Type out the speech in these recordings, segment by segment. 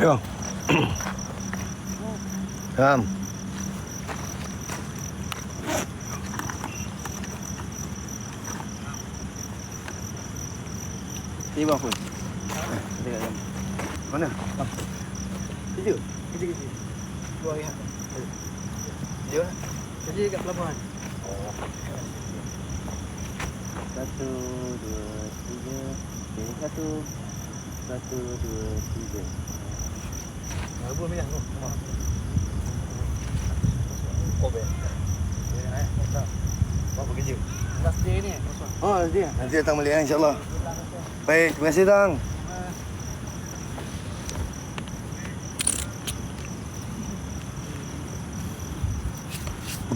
Yo. Ram. Ni bang pun. Tengok jam. Mana? Kerja. Kerja. Buang rehat. Dia. Kerja kat pelabuhan. Oh. 1, 2, 3. Okay, 1. 1, 2, 3. Apa minyak tu? Oh, ben. Dah. Bawa kerja. Last day ni. Oh, dia. Nanti datang balik insya-Allah. Baik, terima kasih tang.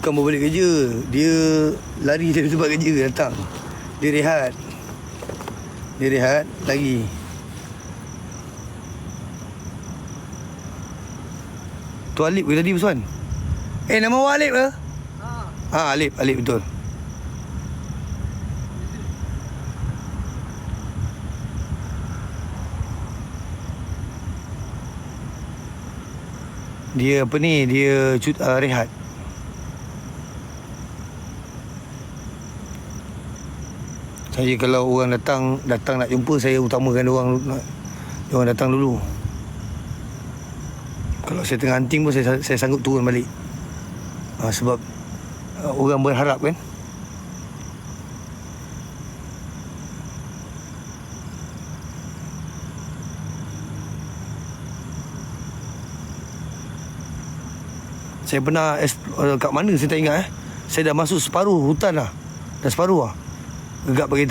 Bukan bawa balik kerja. Dia lari dari tempat kerja datang. Dia rehat. Dia rehat lagi. Tu Alip ke tadi Usman? Nama awak Alip ke? Alip betul. Dia apa ni? Dia rehat. Saya kalau orang datang nak jumpa, saya utamakan orang datang dulu. Kalau saya tengah hunting pun saya sanggup turun balik. Sebab orang berharap kan. Saya pernah kat mana saya tak ingat. Saya dah masuk separuh hutan dah. Dah separuh lah. Gegak bagi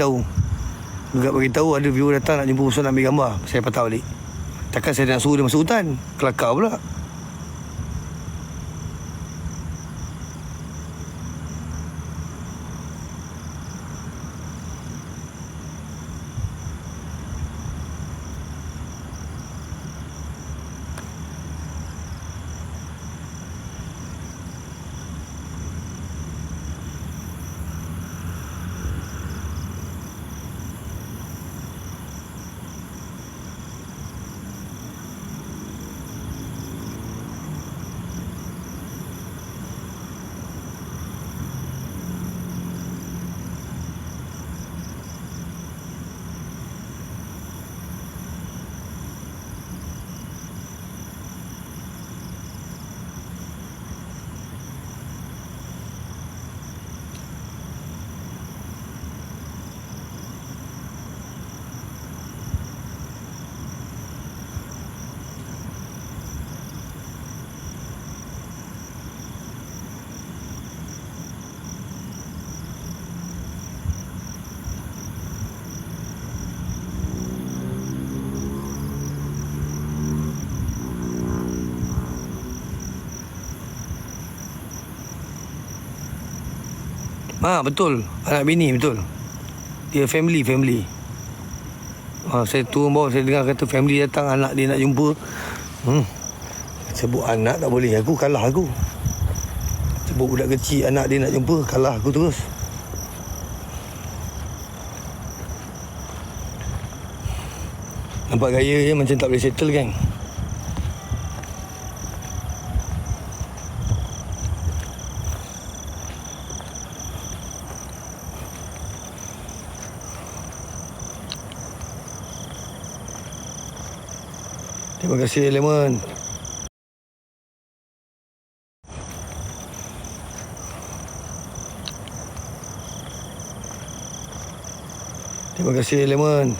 tahu ada viewer datang nak jumpa Usman nak ambil gambar. Saya patah balik. Takkan saya nak suruh dia masuk hutan. Kelakar pula. Betul. Anak bini betul. Dia family. Saya turun bawah, saya dengar kata family datang, anak dia nak jumpa. Sebut anak tak boleh, aku kalah aku. Sebut budak kecil, anak dia nak jumpa, kalah aku terus. Nampak gaya je macam tak boleh settle kan. Terima kasih Lemon. Terima kasih Lemon.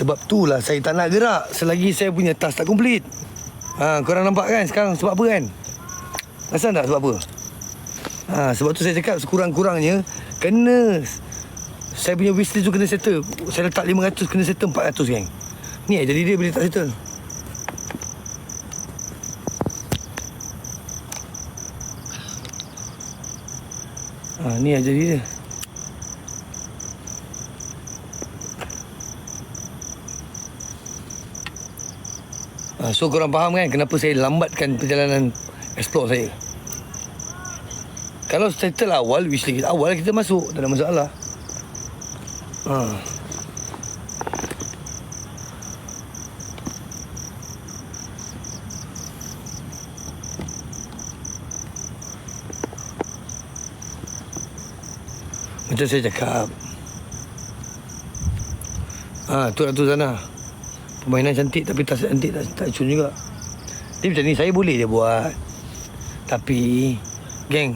Sebab itulah saya tak nak gerak selagi saya punya task tak komplit. Korang nampak kan sekarang sebab apa kan? Rasa tak sebab apa? Sebab tu saya cakap sekurang-kurangnya kena, saya punya wishlist tu kena settle. Saya letak 500, kena settle 400 geng. Ni jadi dia boleh tak settle. Ni aja dia. So korang faham kan kenapa saya lambatkan perjalanan explore saya. Kalau settle awal, wish list awal kita masuk, tak ada masalah. Macam saya cakap, tu sana. Permainan cantik tapi tak cantik, tak cun juga. Dia macam ni, saya boleh je buat. Tapi geng,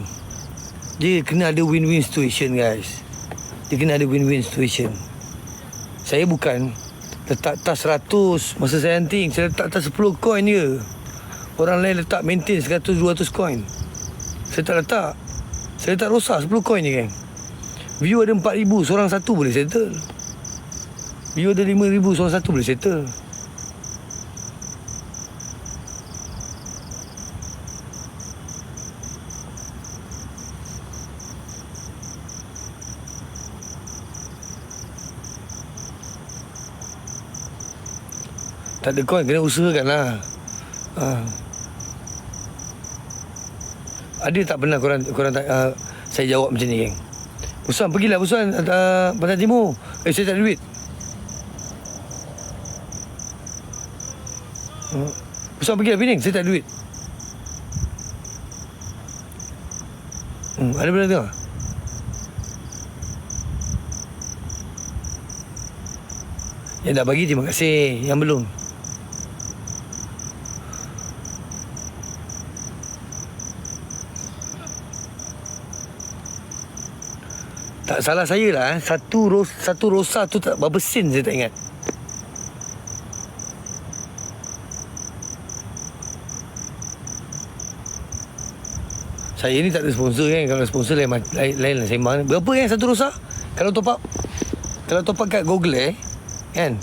dia kena ada win-win situation guys. Dia kena ada win-win situation. Saya bukan letak tas 100 masa saya hunting. Saya letak tas 10 coin je. Orang lain letak maintain 100-200 coin. Saya tak letak. Saya letak rosak 10 coin je geng. View ada 4,000, seorang satu boleh settle. View ada 5,000, seorang satu boleh settle. Tak ada coin, kena usahakan lah. Ada tak pernah korang saya jawab macam ni geng? Busan, pergilah Busan Pantai Timur. Saya tak ada duit. Busan, pergilah Pening. Saya tak ada duit. Ada benda tengok. Yang dah bagi terima kasih. Yang belum, tak salah saya lah. Satu rosa tu tak berapa sen, saya tak ingat. Saya ni tak ada sponsor kan. Kalau sponsor lain lah sembang. Berapa kan satu rosa? Kalau top up kat Google kan,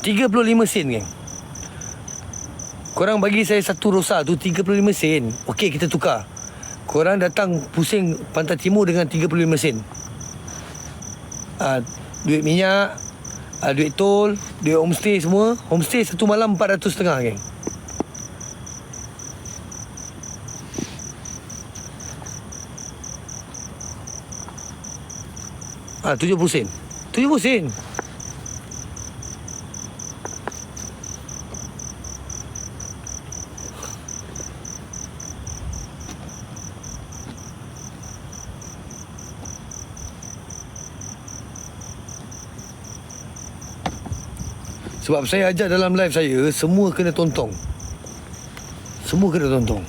35 sen kan. Korang bagi saya satu rosa tu 35 sen. Okey, kita tukar. Korang datang pusing Pantai Timur dengan 35 sen. Duit minyak, duit tol, duit homestay semua. Homestay satu malam 400.5 geng. Ah, 70 sen. 70 sen. Sebab saya ajak dalam live saya, semua kena tontong. Semua kena tontong.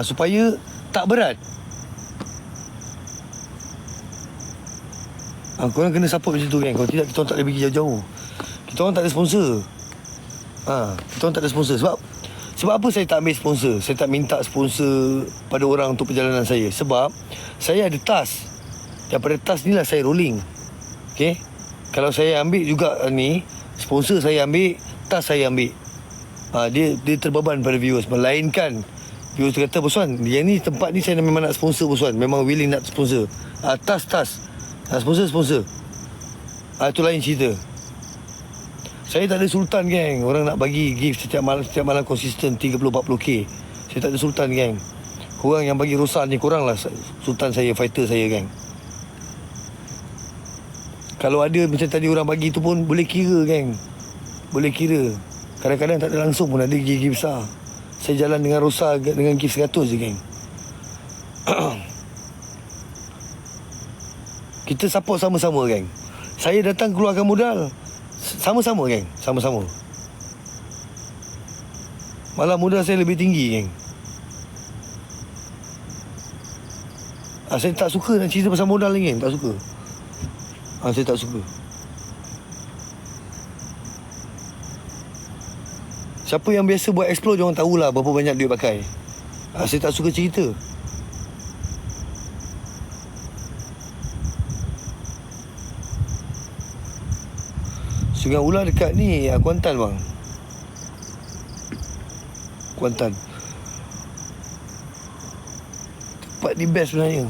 Supaya tak berat. Korang kena support macam tu kan. Kalau tidak, kita orang tak boleh pergi jauh-jauh. Kita orang tak ada sponsor. Kita orang tak ada sponsor. Sebab apa saya tak ambil sponsor? Saya tak minta sponsor pada orang untuk perjalanan saya. Sebab saya ada tas. Daripada tas ni lah saya rolling. Okay. Kalau saya ambil juga ni, sponsor saya ambil, tas saya ambil. Dia terbeban pada viewers. Melainkan viewers kata, Boswan, yang ni tempat ni saya memang nak sponsor Boswan. Memang willing nak sponsor. Tas. Sponsor. Itu lain cerita. Saya tak ada sultan geng. Orang nak bagi gift setiap malam konsisten 30-40k. Saya tak ada sultan geng. Korang yang bagi rosak ni, korang lah sultan saya, fighter saya geng. Kalau ada macam tadi orang bagi tu pun boleh kira geng. Boleh kira. Kadang-kadang tak ada langsung pun ada gift besar. Saya jalan dengan rosa dengan gift 100 je geng. Kita support sama-sama geng. Saya datang keluarkan modal sama-sama geng. Sama-sama. Malah modal saya lebih tinggi geng. Saya tak suka nak cerita pasal modal ni geng. Tak suka. Saya tak suka. Siapa yang biasa buat explore, jangan tahulah berapa banyak duit pakai. Saya tak suka cerita. Sungai Ular dekat ni, Kuantan bang. Kuantan. Tempat ni best sebenarnya.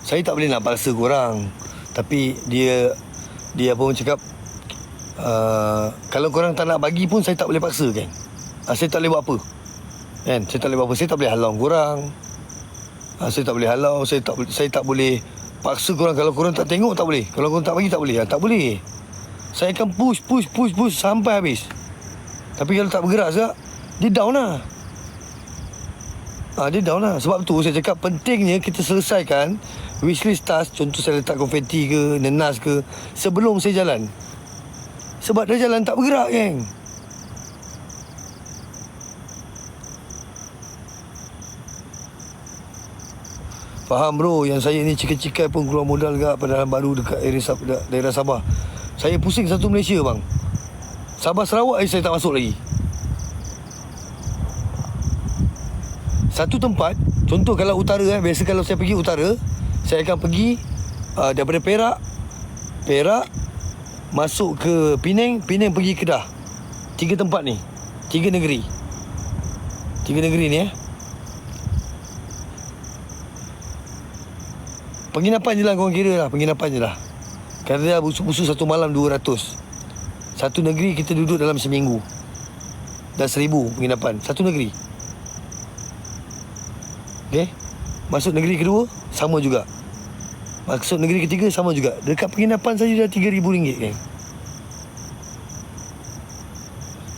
Saya tak boleh nak paksa korang. Tapi dia apa orang cakap, kalau korang tak nak bagi pun saya tak boleh paksa kan. Saya tak boleh buat apa kan. Saya tak boleh buat apa. Saya tak boleh halau korang. Saya tak boleh halau. Saya tak boleh paksa korang. Kalau korang tak tengok tak boleh. Kalau korang tak bagi tak boleh. Tak boleh. Saya akan push sampai habis. Tapi kalau tak bergerak sekejap, dia down lah. Dia down lah. Sebab tu saya cakap pentingnya kita selesaikan wishlist task. Contoh saya letak konfeti ke, nenas ke, sebelum saya jalan. Sebab dia jalan tak bergerak geng. Faham bro, yang saya ni cikai-cikai pun keluar modal dekat Padang Baru dekat daerah Sabah. Saya pusing satu Malaysia bang. Sabah Sarawak saya tak masuk lagi. Satu tempat, contoh kalau utara biasa kalau saya pergi utara, saya akan pergi daripada Perak masuk ke Penang pergi Kedah. 3 tempat ni. 3 negeri. 3 negeri ni Penginapan je lah korang kira lah. Penginapan je lah. Kerana busuk-busuk satu malam 200. Satu negeri kita duduk dalam seminggu. Dan 1000 penginapan. Satu negeri. Okay. Masuk negeri kedua, sama juga. Masuk negeri ketiga, sama juga. Dekat penginapan saja dah RM3,000 geng.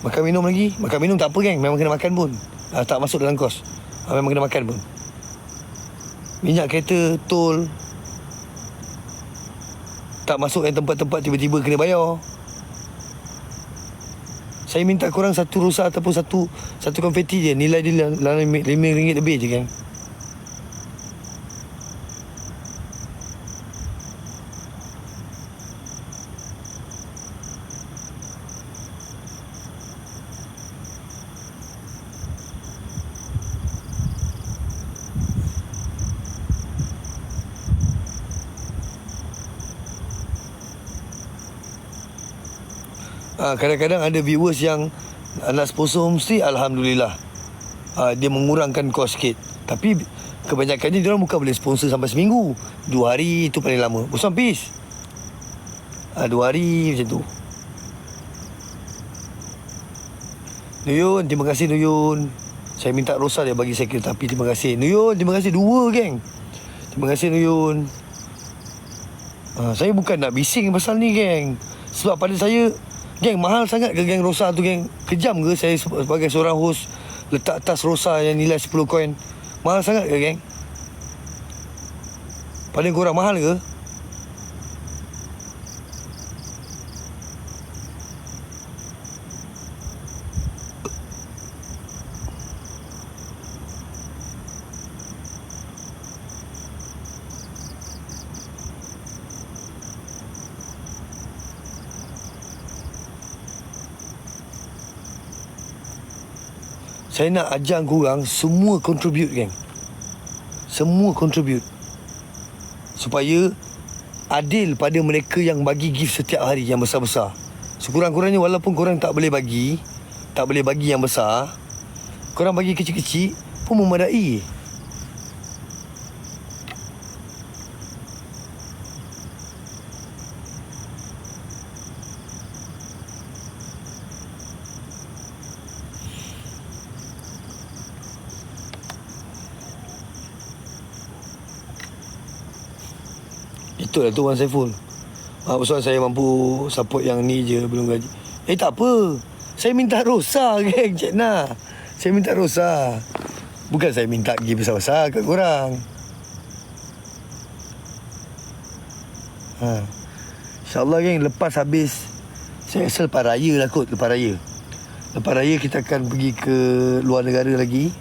Makan minum lagi. Makan minum tak apa geng. Memang kena makan pun. Tak masuk dalam kos. Memang kena makan pun. Minyak kereta, tol. Tak masuk yang tempat-tempat tiba-tiba kena bayar. Saya minta korang satu rosa ataupun satu konfeti je. Nilai dia RM5 lebih je kan. Kadang-kadang ada viewers yang nak sponsor homestay, Alhamdulillah. Dia mengurangkan kos sikit. Tapi kebanyakannya diorang bukan boleh sponsor sampai seminggu. 2 hari itu paling lama. Bosan pis. 2 hari macam tu. Nuyun, terima kasih Nuyun. Saya minta rosa dia bagi saya kereta api. Terima kasih Nuyun, terima kasih 2 geng. Terima kasih Nuyun. Saya bukan nak bising pasal ni geng. Sebab pada saya, geng, mahal sangat ke geng rosa tu geng? Kejam ke saya sebagai seorang host letak tas rosa yang nilai 10 koin? Mahal sangat ke geng? Pada korang mahal ke? Saya nak ajar korang semua contribute geng. Semua contribute. Supaya adil pada mereka yang bagi gift setiap hari yang besar-besar. Sekurang-kurangnya walaupun korang tak boleh bagi yang besar, korang bagi kecil-kecil pun memadai. Itulah tu Wan Saiful. Pasal saya mampu support yang ni je, belum gaji. Tak apa. Saya minta rosa geng, Cik Nah. Saya minta rosa. Bukan saya minta gift besar-besar kat korang. InsyaAllah geng, lepas habis, saya rasa lepas raya lah kot. Lepas raya kita akan pergi ke luar negara lagi.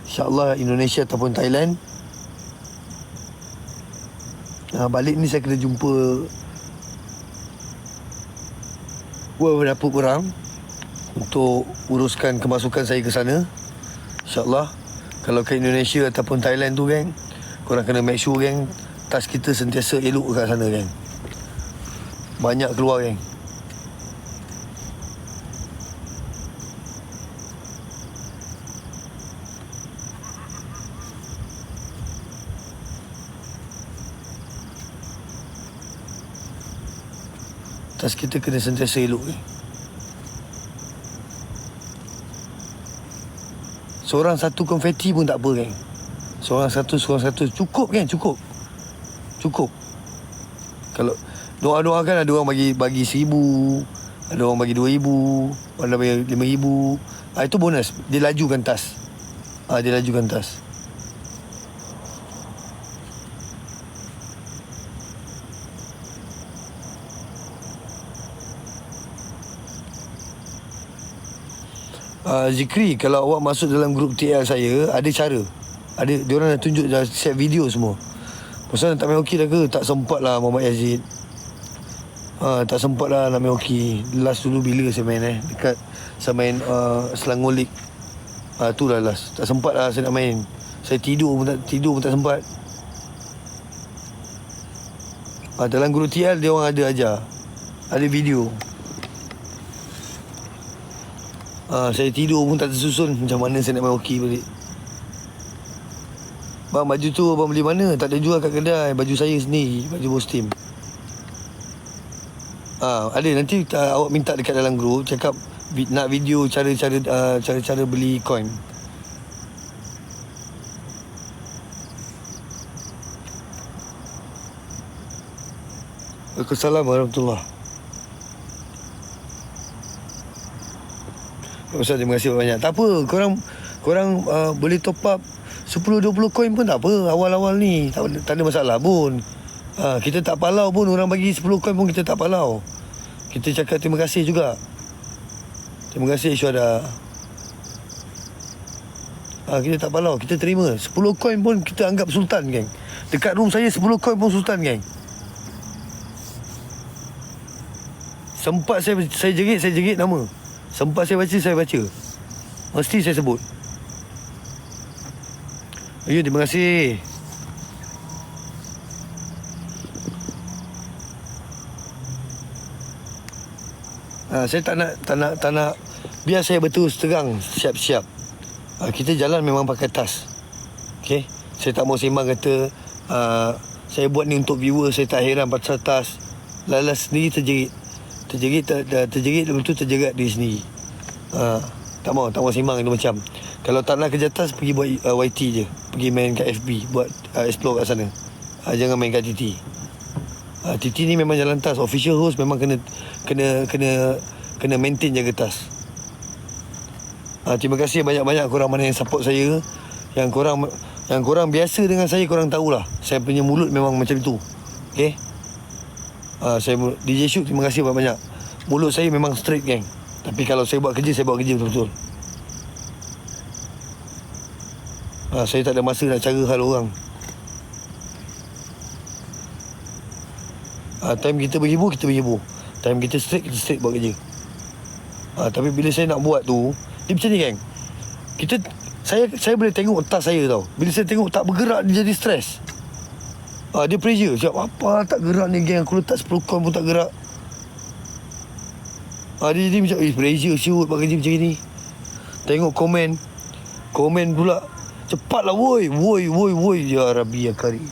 InsyaAllah Indonesia ataupun Thailand. Balik ni saya kena jumpa beberapa orang untuk uruskan kemasukan saya ke sana. InsyaAllah. Kalau ke Indonesia ataupun Thailand tu geng, korang kena make sure geng, tas kita sentiasa elok kat sana geng. Banyak keluar geng. Tas kita kena sentiasa elok geng. Seorang satu konfeti pun tak apa geng. Seorang satu cukup geng, cukup. Kalau doa-doa kan ada orang bagi 1,000, ada orang bagi 2,000, ada bagi 5,000. Itu bonus. Dia lajukan tas. Dia lajukan tas. Zikri, kalau awak masuk dalam grup TL saya, ada cara. Diorang dah tunjuk, dah set video semua. Pasal tak main hoki dah ke? Tak sempat lah Muhammad Yazid. Tak sempat lah nak main hoki. Last dulu bila saya main dekat saya main Selangor League. Tu lah last. Tak sempat lah saya nak main. Saya tidur pun tak sempat. Dalam grup TL dia orang ada ajar. Ada video. Saya tidur pun tak tersusun. Macam mana saya nak main hoki balik. Bang, baju tu abang beli mana? Tak ada jual kat kedai. Baju saya sendiri. Baju bos team. Ada. Nanti awak minta dekat dalam grup. Cakap nak video cara beli coin. Waalaikumsalam warahmatullahi. Ustaz, terima kasih banyak. Tak apa, korang boleh top up 10-20 koin pun tak apa. Awal-awal ni tak ada masalah pun. Kita tak palau pun. Orang bagi 10 koin pun kita tak palau. Kita cakap terima kasih juga. Terima kasih Syuhada. Kita tak palau. Kita terima 10 koin pun kita anggap sultan geng. Dekat room saya 10 koin pun sultan geng. Sempat saya jerit nama. Sempat saya baca. Mesti saya sebut. Ayuh, terima kasih. Saya tak nak biar saya betul terang, siap-siap. Kita jalan memang pakai tas. Okey. Saya tak mau sembang kata saya buat ni untuk viewer, saya tak heran pasal tas. Lalas sendiri terjerit. Lepas tu terjerat diri sendiri. Tak mau sembang itu macam. Kalau tak nak kerja tas, pergi buat YT je. Pergi main kat FB, buat explore kat sana. Jangan main kat TT. TT ni memang jalan tas. Official host memang kena maintain jaga tas. Terima kasih banyak-banyak korang mana yang support saya. Yang korang biasa dengan saya, korang tahulah. Saya punya mulut memang macam itu. Okay? DJ Syuk, terima kasih banyak-banyak. Mulut saya memang straight geng. Tapi kalau saya buat kerja betul-betul. Saya tak ada masa nak cara hal orang. Time kita berhibur. Time kita straight buat kerja. Tapi bila saya nak buat tu, dia macam ni geng. Saya boleh tengok tas saya tau. Bila saya tengok tak bergerak, dia jadi stres. Dia pressure. Cakap, apa tak gerak ni geng. Aku letak 10 coin pun tak gerak. Dia jadi macam, pressure siut buat kerja macam ni. Tengok komen pula. Cepatlah woi. Ya Rabbi ya Karim.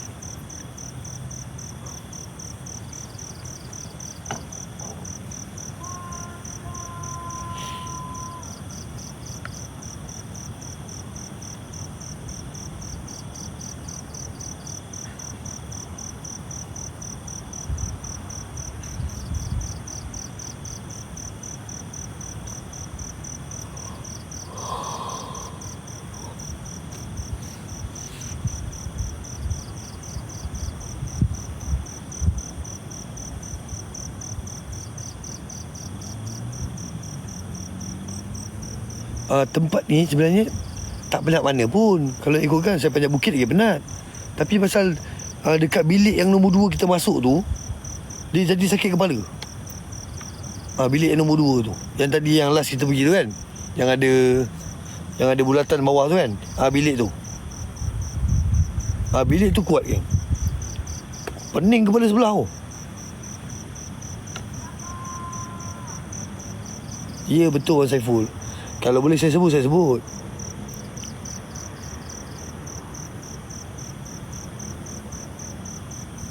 Tempat ni sebenarnya tak penat mana pun. Kalau ikutkan saya panjat bukit lagi penat. Tapi pasal dekat bilik yang nombor 2 kita masuk tu, dia jadi sakit kepala. Bilik yang nombor 2 tu. Yang tadi yang last kita pergi tu kan. Yang ada bulatan bawah tu kan. Bilik tu. Bilik tu kuat kan. Pening kepala sebelah tu. Ya betul Wan Saiful. Kalau boleh saya sebut, saya sebut.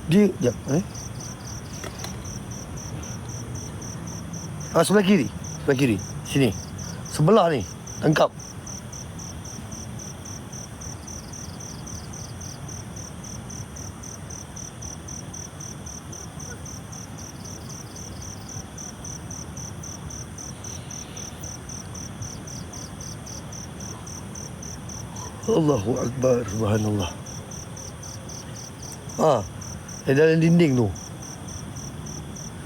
Dia, sekejap sebelah kiri. Sebelah kiri. Sini. Sebelah ni. Tangkap. Allahu Akbar. Subhanallah. Dalam dinding tu.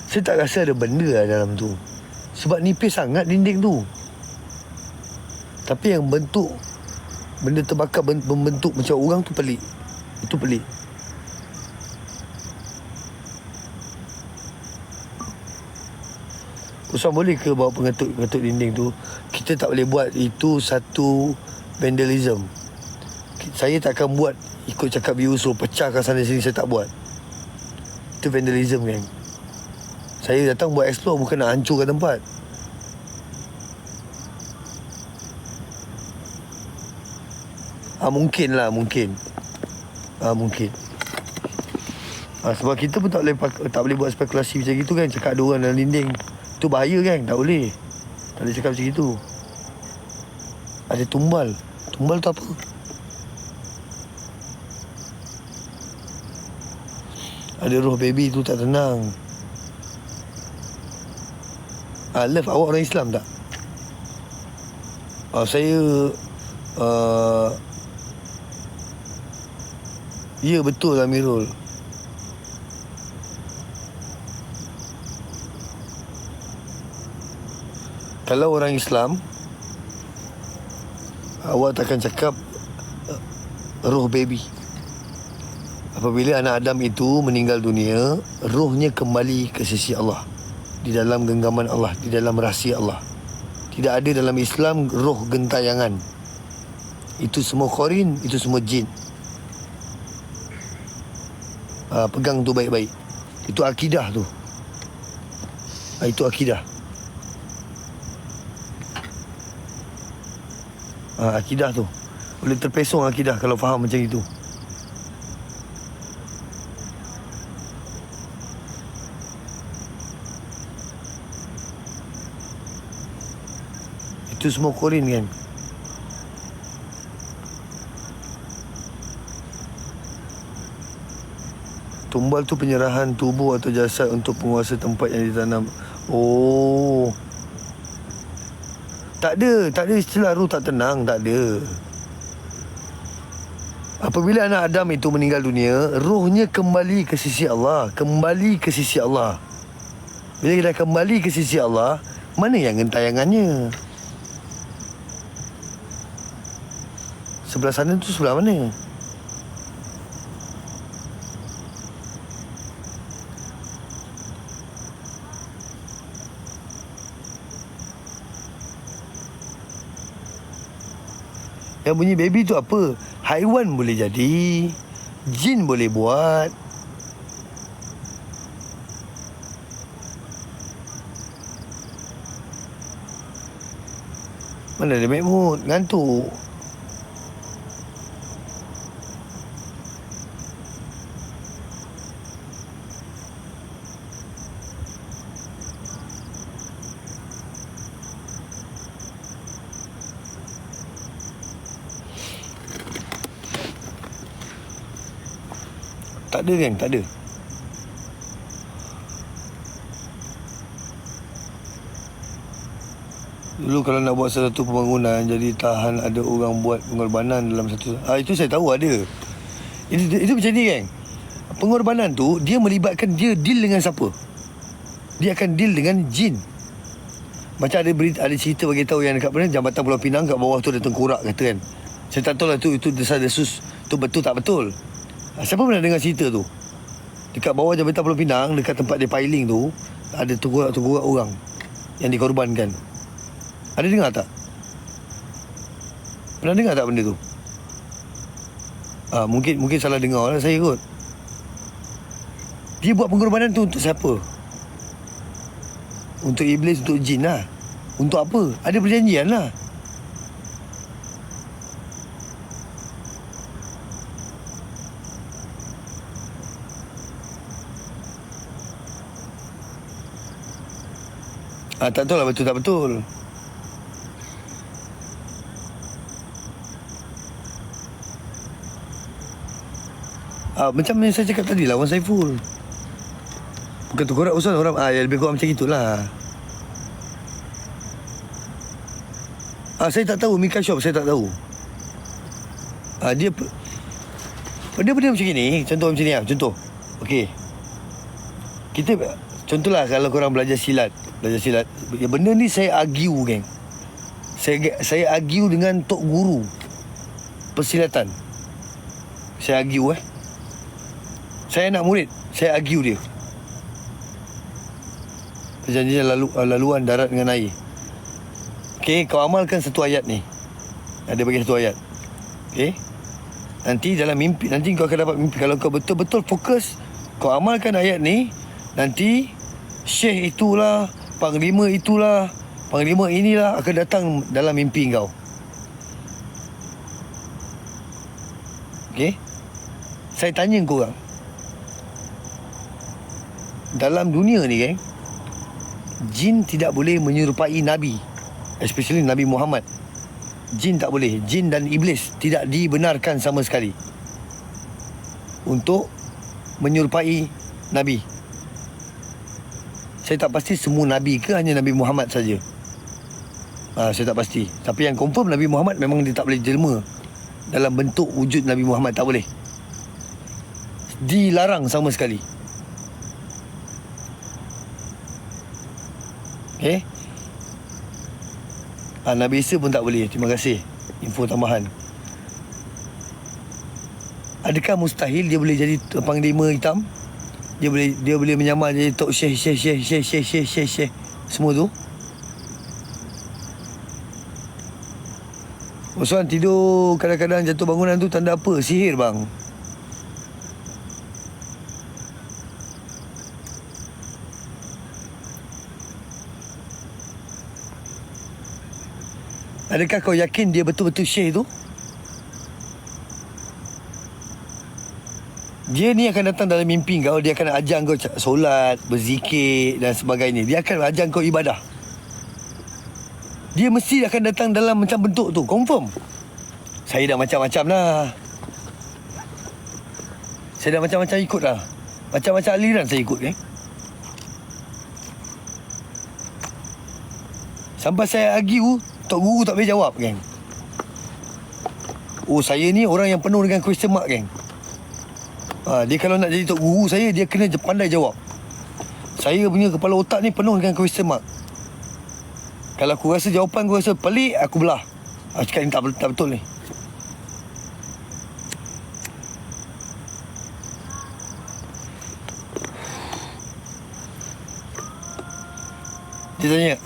Saya tak rasa ada benda lah dalam tu. Sebab nipis sangat dinding tu. Tapi yang bentuk benda terbakar membentuk macam orang tu pelik. Itu pelik. Usman boleh ke bawa pengetuk dinding tu? Kita tak boleh buat. Itu satu vandalism. Saya tak akan buat ikut cakap Biuso, pecahkan sana sini, saya tak buat. Itu vandalism kan. Saya datang buat explore, bukan nak hancurkan tempat. Mungkin. Sebab kita pun tak boleh buat spekulasi macam gitu kan. Cakap ada orang dalam dinding. Itu bahaya kan, tak boleh. Tak boleh cakap macam itu. Ada tumbal. Tumbal tu apa? Ada roh baby tu tak tenang. Love, awak orang Islam tak? Saya ya betul Amirul. Kalau orang Islam, awak takkan cakap roh baby. Apabila anak Adam itu meninggal dunia, rohnya kembali ke sisi Allah, di dalam genggaman Allah, di dalam rahsia Allah. Tidak ada dalam Islam roh gentayangan. Itu semua qarin, itu semua jin. Pegang tu baik-baik. Itu akidah tu. Itu akidah. Akidah tu. Boleh terpesong akidah kalau faham macam itu. Itu semua Korean kan. Tumbal tu penyerahan tubuh atau jasad untuk penguasa tempat yang ditanam. Oh, tak ada istilah roh tak tenang, tak ada. Apabila anak Adam itu meninggal dunia, rohnya kembali ke sisi Allah. Kembali ke sisi Allah. Bila kita kembali ke sisi Allah, mana yang gentayangannya? Sebelah sana tu sebelah mana? Yang bunyi baby tu apa? Haiwan boleh jadi, jin boleh buat. Mana ada Mahmud? Ngantuk. Tak ada kan? Tak ada. Dulu kalau nak buat satu pembangunan, jadi tahan ada orang buat pengorbanan dalam satu. Itu saya tahu ada. Itu macam ni kan. Pengorbanan tu, dia melibatkan dia deal dengan siapa? Dia akan deal dengan jin. Macam ada cerita bagi tahu yang dekat Jambatan Pulau Pinang, kat bawah tu ada tengkorak kata kan. Saya tak tahu lah itu desas-desus tu betul tak betul. Siapa pernah dengar cerita tu? Dekat bawah Jambatan Pulau Pinang, dekat tempat dia piling tu, ada tengkorak-tengkorak orang. yang dikorbankan. Ada dengar tak? Pernah dengar tak benda tu? Mungkin salah dengar lah saya kot. Dia buat pengorbanan tu untuk siapa? Untuk iblis, untuk jin lah. Untuk apa? Ada perjanjian lah. Tak tahu lah betul tak betul. Macam yang saya cakap tadi lah, Wan Saiful. Bukan tu korang usul orang ya lebih kurang macam itulah. Saya tak tahu Mika Shop, saya tak tahu. Dia benda-benda macam ni, contoh macam ni lah, contoh. Okey. Kita contohlah kalau korang belajar silat. Benda ni saya argue, geng. Saya argue dengan tok guru persilatan. Saya argue Saya anak murid, saya argue dia. Perjanjian laluan darat dengan air. Okey, kau amalkan satu ayat ni. Ada bagi satu ayat. Okey. Nanti dalam mimpi, nanti kau akan dapat mimpi. Kalau kau betul-betul fokus, kau amalkan ayat ni, nanti syekh itulah, panglima inilah akan datang dalam mimpi kau. Okey. Saya tanya korang. Dalam dunia ni, geng, jin tidak boleh menyerupai Nabi, especially Nabi Muhammad. Jin tak boleh. Jin dan iblis tidak dibenarkan sama sekali untuk menyerupai Nabi. Saya tak pasti semua Nabi ke hanya Nabi Muhammad saja. Saya tak pasti. Tapi yang confirm Nabi Muhammad memang dia tak boleh jelma dalam bentuk wujud Nabi Muhammad. Tak boleh. Dilarang sama sekali. Okay. Nabi Isa pun tak boleh. Terima kasih info tambahan. Adakah mustahil dia boleh jadi panglima hitam? Dia boleh menyamar jadi tok syekh semua tu? Osman tidur kadang-kadang jatuh bangunan tu tanda apa? Sihir bang. Adakah kau yakin dia betul-betul syekh tu? Dia ni akan datang dalam mimpi kau. Dia akan ajar kau solat, berzikir dan sebagainya. Dia akan ajar kau ibadah. Dia mesti akan datang dalam macam bentuk tu. Confirm. Saya dah macam-macam lah. Saya dah macam-macam ikut lah. Macam-macam aliran saya ikut, Sampai saya argue, tok guru tak boleh jawab, geng. Saya ni orang yang penuh dengan question mark, geng. Dia kalau nak jadi tok guru saya, dia kena pandai jawab. Saya punya kepala otak ni penuh dengan question mark. Kalau aku rasa jawapan aku rasa pelik, aku belah. Cakap ni tak betul ni.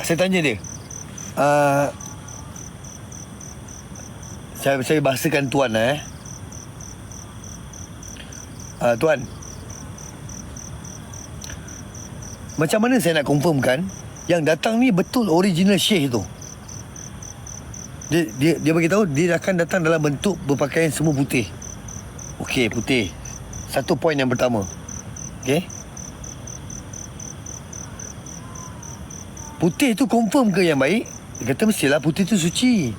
Saya tanya dia. Saya bahasakan tuan tuan, macam mana saya nak confirmkan yang datang ni betul original syekh tu? Dia bagi tahu dia akan datang dalam bentuk berpakaian semua putih. Okey, putih. Satu poin yang pertama. Okey. Putih tu confirm ke yang baik? Dia kata mestilah putih tu suci.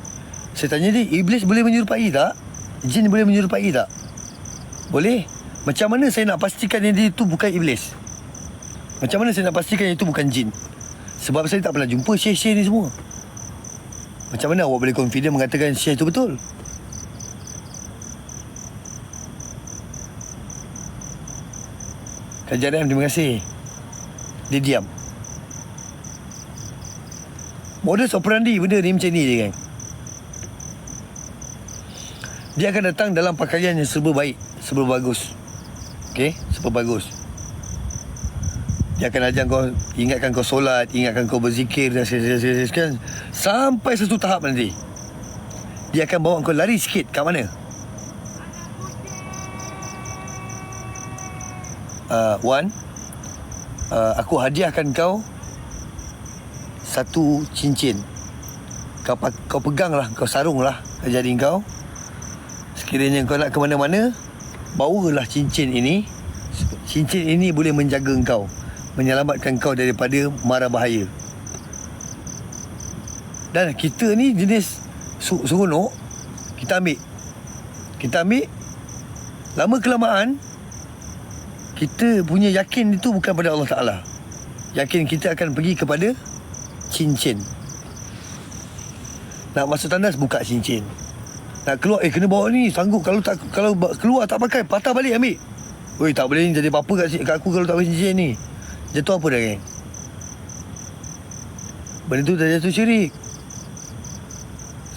Saya tanya dia, iblis boleh menyerupai tak? Jin boleh menyerupai tak? Boleh. Macam mana saya nak pastikan yang dia tu bukan iblis? Macam mana saya nak pastikan yang itu bukan jin? Sebab saya tak pernah jumpa syekh-syekh ni semua. Macam mana awak boleh confident mengatakan syekh tu betul? Kajian terima kasih. Dia diam. Modus operandi benda ni macam ni je, kan? Dia akan datang dalam pakaian yang serba baik, serba bagus. Okey, serba bagus. Dia akan ajar kau, ingatkan kau solat, ingatkan kau berzikir dan sekian. Sampai satu tahap nanti dia akan bawa kau lari sikit. Kat mana? Wan, aku hadiahkan kau satu cincin. Kau peganglah, kau sarunglah jari kau. Sekiranya kau nak ke mana-mana, bawalah cincin ini. Cincin ini boleh menjaga kau, menyelamatkan kau daripada mara bahaya. Dan kita ni jenis seronok. Kita ambil. Lama kelamaan kita punya yakin itu bukan pada Allah Ta'ala. Yakin kita akan pergi kepada cincin. Nak masuk tandas, buka cincin. Nak keluar, kena bawa ni, sanggup. Kalau keluar tak pakai, patah balik ambil. Oi, tak boleh ni jadi apa-apa kat aku kalau tak pakai cincin ni. Jatuh apa dah, geng? Benda tu dah jatuh syirik.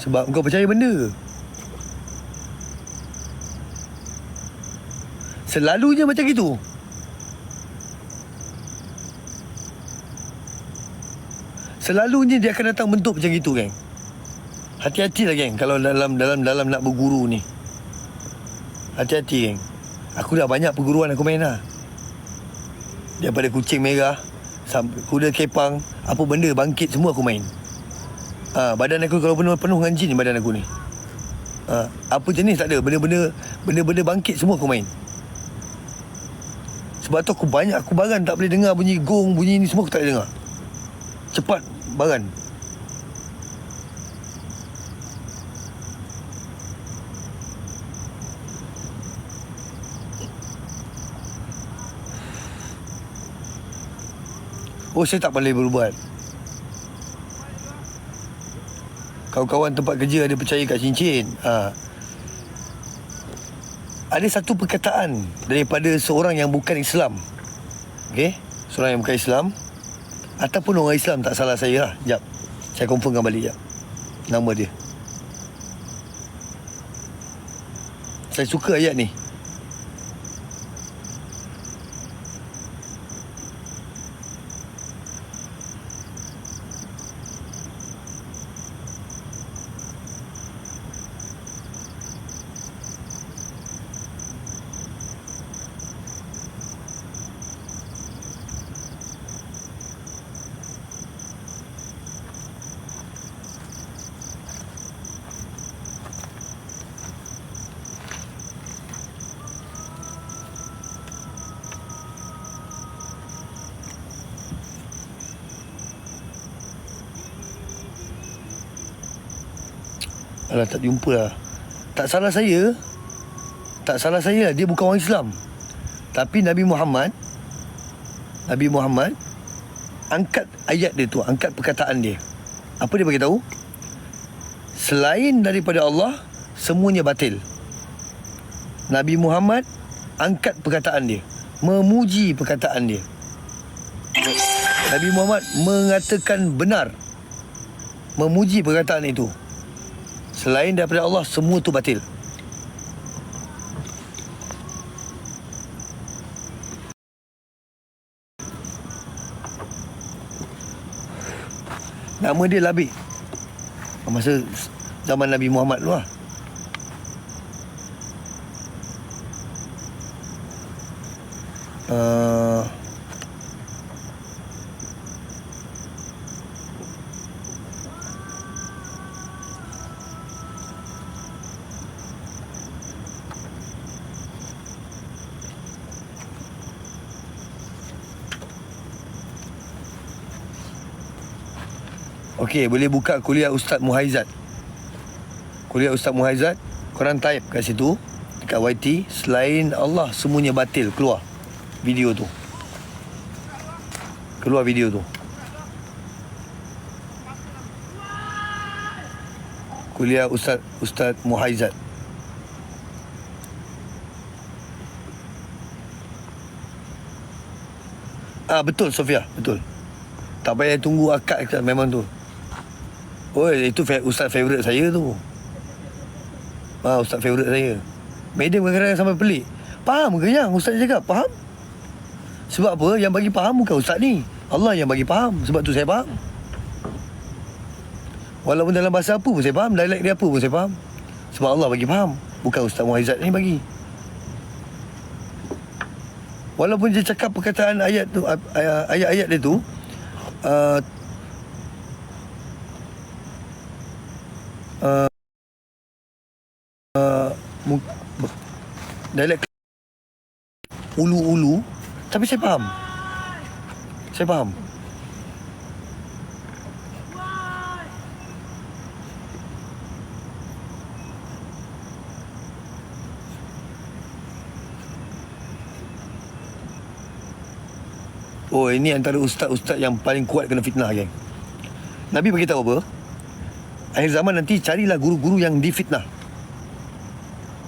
Sebab kau percaya benda. Selalunya macam gitu. Selalunya dia akan datang bentuk macam gitu, geng. Hati-hatilah, geng, kalau dalam nak berguru ni. Hati-hati, geng. Aku dah banyak perguruan aku main lah. Daripada kucing merah sampai kuda kepang, apa benda bangkit semua aku main. Badan aku kalau penuh dengan jin badan aku ni. Apa jenis tak ada, benda-benda bangkit semua aku main. Sebab tu aku baran tak boleh dengar bunyi gong, bunyi ni semua aku tak boleh dengar. Cepat baran. Oh, saya tak boleh berbuat. Kawan-kawan tempat kerja ada percaya kat cincin. Ada satu perkataan daripada seorang yang bukan Islam. Okey? Seorang yang bukan Islam ataupun orang Islam, tak salah saya lah. Sekejap, saya confirmkan balik sekejap nama dia. Saya suka ayat ni. Alah, tak jumpa lah. Tak salah saya lah, dia bukan orang Islam. Tapi Nabi Muhammad angkat ayat dia tu, angkat perkataan dia. Apa dia bagi tahu? Selain daripada Allah, semuanya batil. Nabi Muhammad angkat perkataan dia, memuji perkataan dia. Nabi Muhammad mengatakan benar, memuji perkataan itu. Selain daripada Allah, semua tu batil. Nama dia Labib. Masa zaman Nabi Muhammad tu lah. Okey, boleh buka kuliah Ustaz Muhaizat. Kuliah Ustaz Muhaizat, korang type kat situ, dekat YT, selain Allah semuanya batil. Keluar video tu. Kuliah Ustaz Muhaizat. Betul Sofia, betul. Tak payah tunggu akad, memang tu. Oh, itu Ustaz favourite saya tu. Ustaz favourite saya. Madam kadang-kadang sampai pelik. Faham ke yang Ustaz cakap? Faham? Sebab apa? Yang bagi faham bukan ustaz ni. Allah yang bagi faham. Sebab tu saya faham. Walaupun dalam bahasa apa pun saya faham. Dialek dia apa pun saya faham. Sebab Allah bagi faham. Bukan Ustaz Muhaizat ni bagi. Walaupun dia cakap perkataan ayat tu, ayat-ayat dia tu dialek ulu-ulu, tapi saya faham. Saya faham. Oh, ini antara ustaz-ustaz yang paling kuat kena fitnah, geng. Nabi beritahu apa? Akhir zaman nanti carilah guru-guru yang difitnah.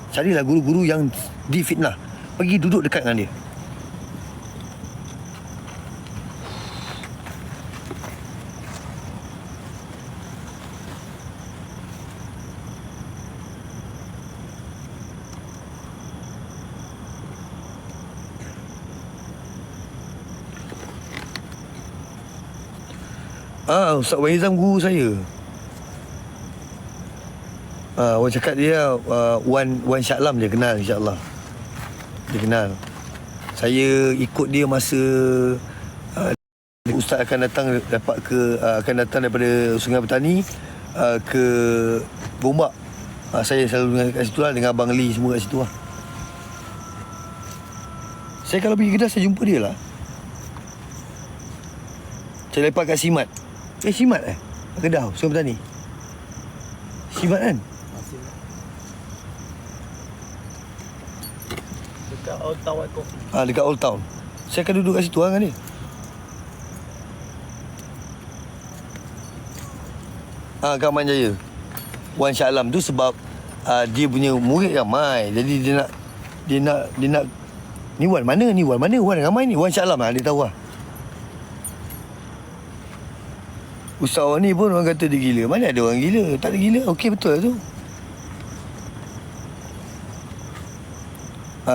Carilah guru-guru yang difitnah. Pergi duduk dekat dengan dia. Ustaz Wahizam guru saya. Orang cakap dia Wan Shah Alam, dia kenal, insyaAllah. Dia kenal. Saya ikut dia masa ustaz akan datang daripada Sungai Petani ke Gombak. Saya selalu kat situ lah, dengan Abang Lee semua kat situ lah. Saya kalau pergi Kedah, saya jumpa dia lah. Saya lepak kat Simat. Simat Kedah, Sungai Petani. Simat kan? Dekat Old Town White Coffee. Dekat Old Town. Saya akan duduk kat situ lah dengan dia. Kaman Jaya. Wan Shah Alam tu sebab dia punya murid ramai. Jadi dia nak ni Wan mana? Wan ramai ni. Wan Shah Alam dia tahu lah. Ustaz ni pun orang kata dia gila. Mana ada orang gila? Tak ada gila. Okey, betul lah tu.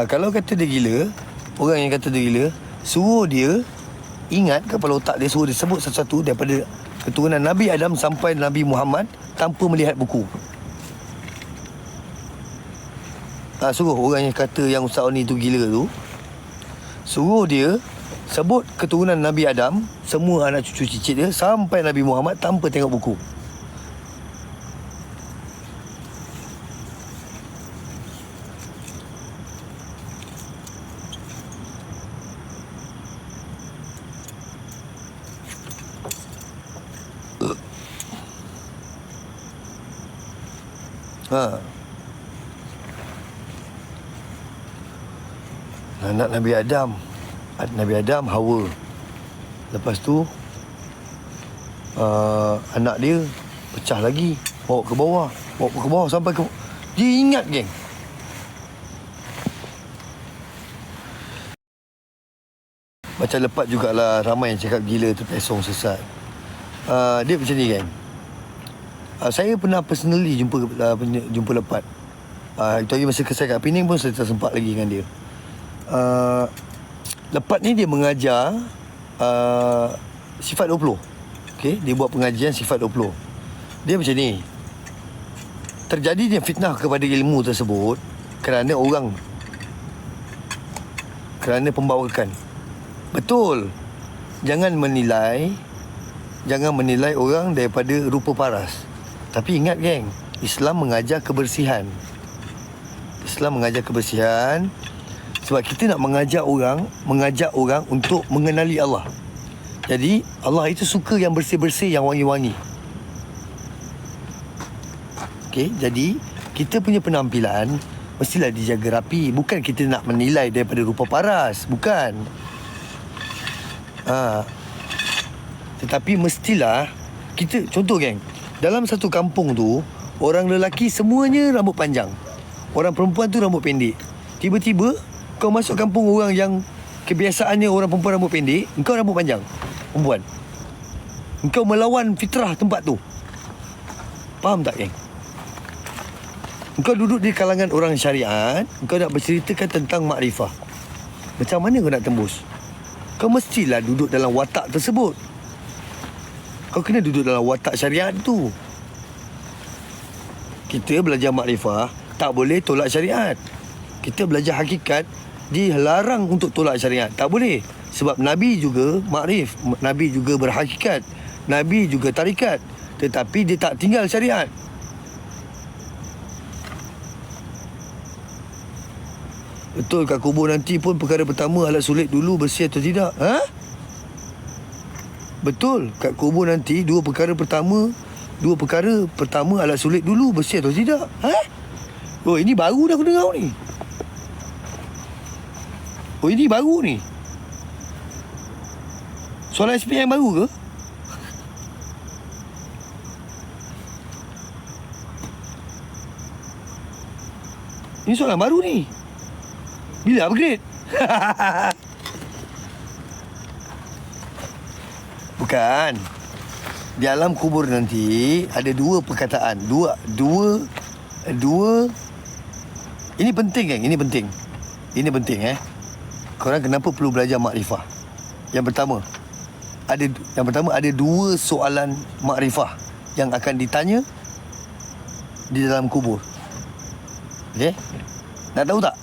Kalau kata dia gila, orang yang kata dia gila, suruh dia ingat kepala otak dia, suruh dia sebut sesuatu daripada keturunan Nabi Adam sampai Nabi Muhammad tanpa melihat buku. Suruh orang yang kata yang Ustaz ni tu gila tu, suruh dia sebut keturunan Nabi Adam, semua anak cucu cicit dia sampai Nabi Muhammad tanpa tengok buku. Anak Nabi Adam Hawa. Lepas tu anak dia pecah lagi, bawa ke bawah sampai ke. Dia ingat, geng. Macam lepas jugalah ramai yang cakap gila tu pesong sesat. Dia macam ni, geng. Saya pernah personally jumpa lepat. Itu hari masa saya kat Pening pun saya tak sempat lagi dengan dia. Lepat ni dia mengajar sifat 20. Okey, dia buat pengajian sifat 20. Dia macam ni. Terjadinya fitnah kepada ilmu tersebut kerana pembawakan. Betul. Jangan menilai orang daripada rupa paras. Tapi ingat, geng, Islam mengajar kebersihan. Sebab kita nak mengajak orang untuk mengenali Allah. Jadi Allah itu suka yang bersih-bersih, yang wangi-wangi. Okey, jadi kita punya penampilan mestilah dijaga rapi. Bukan kita nak menilai daripada rupa paras, bukan. Tetapi mestilah kita, contoh, geng, dalam satu kampung tu, orang lelaki semuanya rambut panjang, orang perempuan tu rambut pendek. Tiba-tiba kau masuk kampung orang yang kebiasaannya orang perempuan rambut pendek, engkau rambut panjang, perempuan. Engkau melawan fitrah tempat tu. Faham tak, geng? Engkau duduk di kalangan orang syariat, engkau nak berceritakan tentang makrifah. Macam mana kau nak tembus? Kau mestilah duduk dalam watak tersebut. Kau kena duduk dalam watak syariat tu. Kita belajar makrifah, tak boleh tolak syariat. Kita belajar hakikat, dilarang untuk tolak syariat. Tak boleh. Sebab Nabi juga makrif, Nabi juga berhakikat, Nabi juga tarikat. Tetapi dia tak tinggal syariat. Betul kat kubur nanti pun perkara pertama alat sulit dulu bersih atau tidak? Ha? Betul kat kubur nanti dua perkara pertama alat sulit dulu bersih atau tidak? Ha? Oh, ini baru dah aku dengar ni. Oh, ini baru ni. Soalan SPM baru ke? Ini soalan baru ni. Bila upgrade? Bukan. Di alam kubur nanti ada dua perkataan. Dua. Ini penting kan? Ini penting Korang kenapa perlu belajar makrifah? Yang pertama ada dua soalan makrifah yang akan ditanya di dalam kubur. Okey? Nak tahu tak?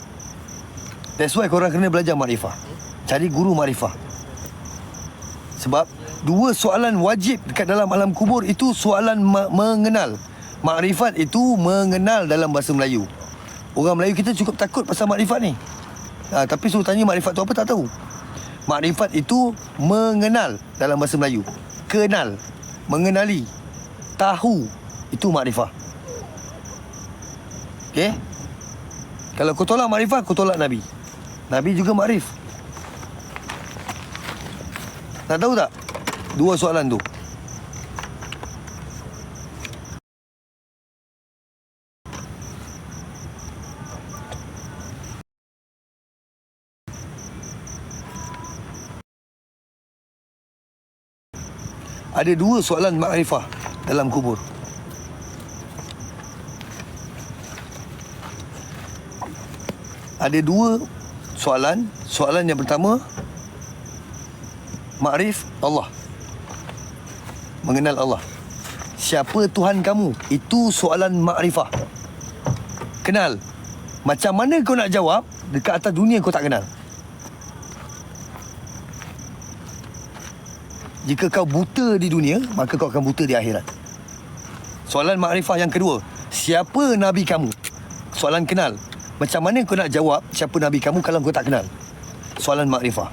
That's why korang kena belajar makrifah. Cari guru makrifah. Sebab dua soalan wajib dekat dalam alam kubur itu soalan mengenal. Makrifat itu mengenal dalam bahasa Melayu. Orang Melayu kita cukup takut pasal makrifat ni. Tapi suruh tanya makrifat tu apa tak tahu. Makrifat itu mengenal dalam bahasa Melayu. Kenal, mengenali, tahu, itu makrifah. Okey? Kalau kau tolak makrifah, kau tolak Nabi. Nabi juga makrif. Nak tahu tak? Dua soalan tu. Ada dua soalan makrifah dalam kubur. Ada dua soalan. Soalan yang pertama, makrif Allah. Mengenal Allah. Siapa Tuhan kamu? Itu soalan makrifah. Kenal. Macam mana kau nak jawab dekat atas dunia kau tak kenal? Jika kau buta di dunia, maka kau akan buta di akhirat. Soalan makrifah yang kedua, siapa Nabi kamu? Soalan kenal. Macam mana kau nak jawab siapa Nabi kamu kalau kau tak kenal? Soalan makrifah.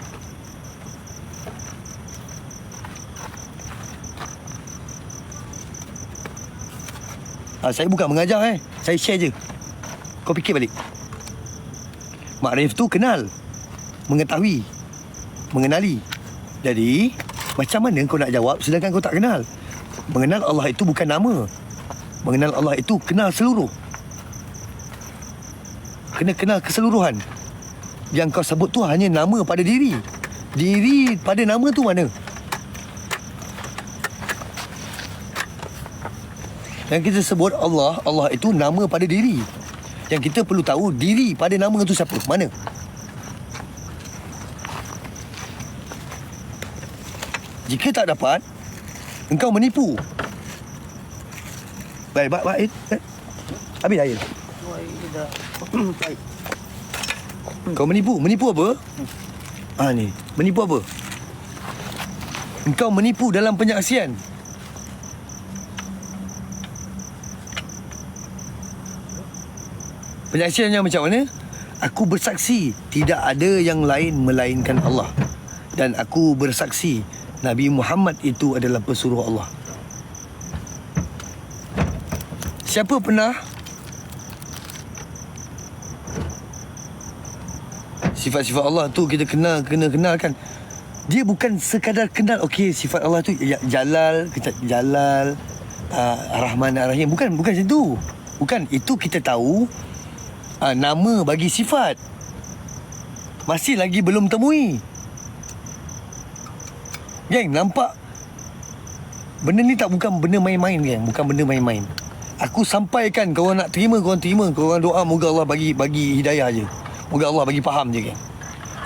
Saya bukan mengajar Saya share je. Kau fikir balik. Makrif tu kenal, mengetahui, mengenali. Jadi macam mana kau nak jawab sedangkan kau tak kenal? Mengenal Allah itu bukan nama. Mengenal Allah itu kenal seluruh. Kena kenal keseluruhan. Yang kau sebut tu hanya nama pada diri. Diri pada nama tu mana? Yang kita sebut Allah, Allah itu nama pada diri. Yang kita perlu tahu diri pada nama tu siapa? Mana? Jika tak dapat, engkau menipu. Baik. Habis air. Kau menipu. Menipu apa? Ni. Menipu apa? Engkau menipu dalam penyaksian. Penyaksiannya macam mana? Aku bersaksi tidak ada yang lain melainkan Allah. Dan aku bersaksi Nabi Muhammad itu adalah pesuruh Allah. Siapa pernah sifat-sifat Allah tu kita kena kenalkan. Dia bukan sekadar kenal okey sifat Allah tu Jalal, Ar-Rahman Ar-Rahim, bukan macam tu. Bukan, itu kita tahu nama bagi sifat. Masih lagi belum temui. Geng, nampak? Benda ni tak bukan benda main-main, geng. Bukan benda main-main. Aku sampaikan, korang nak terima, korang terima. Korang doa, moga Allah bagi hidayah je. Moga Allah bagi faham je, geng.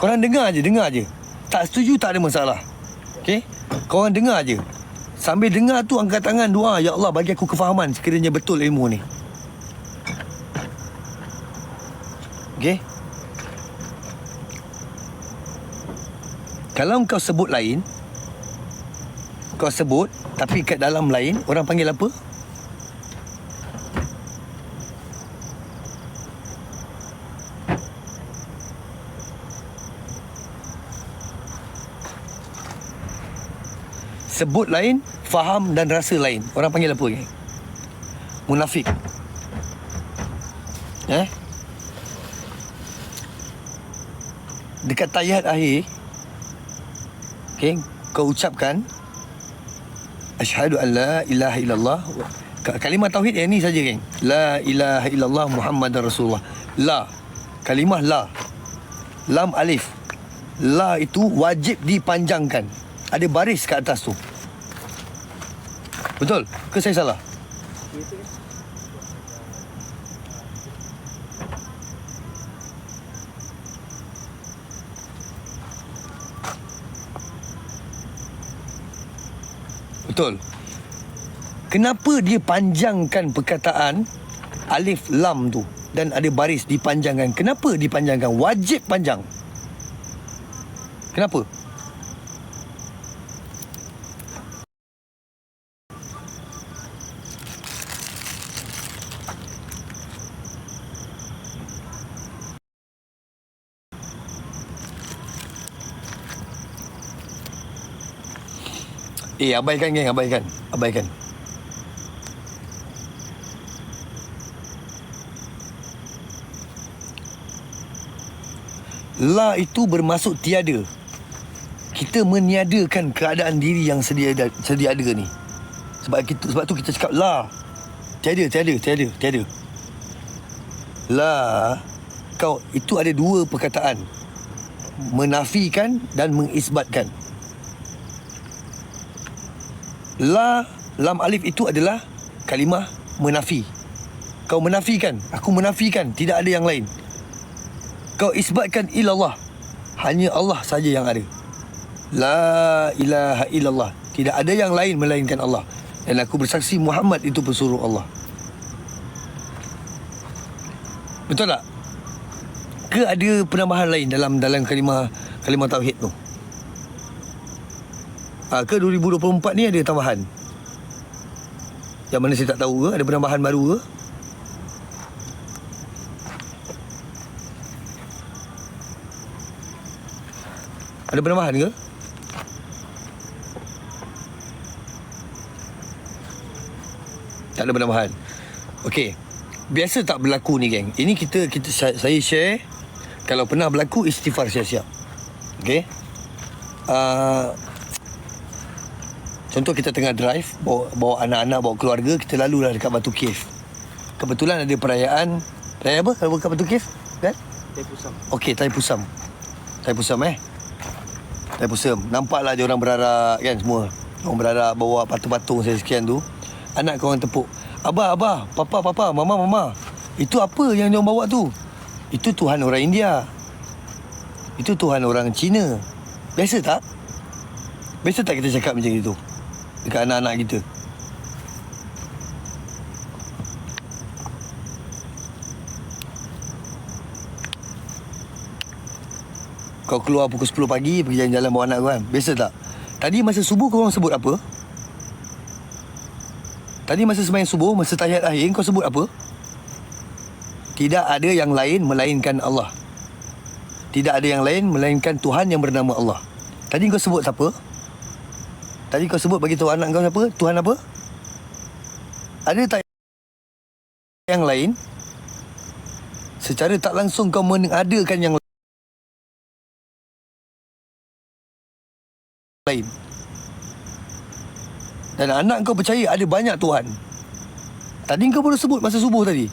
Korang dengar je. Tak setuju tak ada masalah. Okey? Korang dengar je. Sambil dengar tu angkat tangan doa, ya Allah bagi aku kefahaman sekiranya betul ilmu ni. Okey? Kalau kau sebut lain, kau sebut tapi kat dalam lain, orang panggil apa? Sebut lain, faham dan rasa lain. Orang panggil apa, geng? Munafik. Dekat tayat akhir, okay, kau ucapkan asyhadu an la ilaha illallah. Kalimah tauhid yang ni saja, geng. La ilaha illallah Muhammadar Rasulullah. La. Kalimah la. Lam alif. La itu wajib dipanjangkan. Ada baris kat atas tu. Betul? Ke saya salah? Betul. Kenapa dia panjangkan perkataan alif lam tu dan ada baris dipanjangkan? Kenapa dipanjangkan? Wajib panjang. Kenapa? Abaikan, geng, abaikan. Abaikan. La itu bermaksud tiada. Kita meniadakan keadaan diri yang sedia ada ni. Sebab tu kita cakap la. Tiada. La, kau itu ada dua perkataan. Menafikan dan mengisbatkan. La, lam alif itu adalah kalimah menafi. Kau menafikan, aku menafikan, tidak ada yang lain. Kau isbatkan ilallah, hanya Allah saja yang ada. La ilaha illallah, tidak ada yang lain melainkan Allah. Dan aku bersaksi Muhammad itu pesuruh Allah. Betul tak? Ke ada penambahan lain dalam kalimah tauhid tu? Ke 2024 ni ada tambahan? Yang mana saya tak tahu ke? Ada penambahan baru ke? Ada penambahan ke? Tak ada penambahan. Okey. Biasa tak berlaku ni, geng. Ini saya share. Kalau pernah berlaku, istighfar siap-siap. Okey. Contoh kita tengah drive, bawa anak-anak, bawa keluarga, kita lalulah dekat Batu Cave. Kebetulan ada perayaan. Raya apa? Kalau dekat Batu Cave? Kan? Tai Pusam. Okey, Tai Pusam. Tai Pusam. Nampaklah dia orang berarak kan semua. Orang berarak bawa patung-patung sekian tu. Anak kau orang tepuk. Abah, papa, mama. Itu apa yang dia orang bawa tu? Itu Tuhan orang India. Itu Tuhan orang Cina. Biasa tak? Biasa tak kita cakap macam itu dekat anak-anak kita? Kau keluar pukul 10 pagi pergi jalan-jalan bawa anak kau kan? Biasa tak? Tadi masa subuh kau orang sebut apa? Tadi masa sembahyang subuh, masa tahiyat akhir, kau sebut apa? Tidak ada yang lain melainkan Allah. Tidak ada yang lain melainkan Tuhan yang bernama Allah. Tadi kau sebut siapa? Tadi kau sebut bagi tahu anak kau siapa? Tuhan apa? Ada tak yang lain? Secara tak langsung kau mengadakan yang lain. Dan anak kau percaya ada banyak Tuhan. Tadi kau baru sebut masa subuh tadi.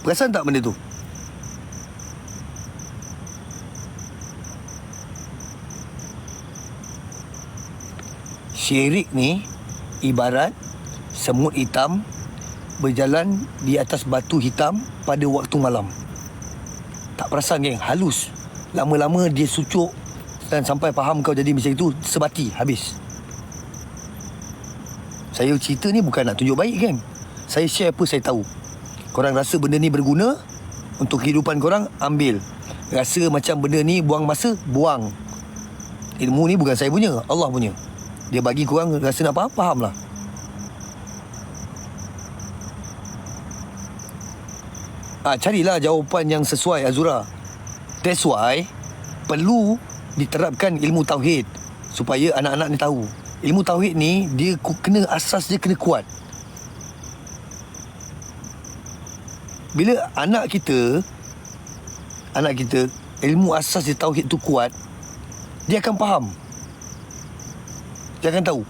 Perasan tak benda tu? Syirik ni ibarat semut hitam berjalan di atas batu hitam pada waktu malam. Tak perasan, geng? Halus. Lama-lama dia sucuk Dan sampai faham kau jadi macam itu, sebati, habis. Saya cerita ni bukan nak tunjuk baik kan. Saya share apa saya tahu. Korang rasa benda ni berguna untuk kehidupan korang, ambil. Rasa macam benda ni buang masa, buang. Ilmu ni bukan saya punya, Allah punya. Dia bagi korang rasa nak faham, faham lah. Carilah jawapan yang sesuai, Azura. That's why perlu diterapkan ilmu tauhid supaya anak-anak ni tahu. Ilmu tauhid ni dia kena, asas dia kena kuat. Bila anak kita ilmu asas dia tauhid tu kuat, dia akan faham. Dia akan tahu.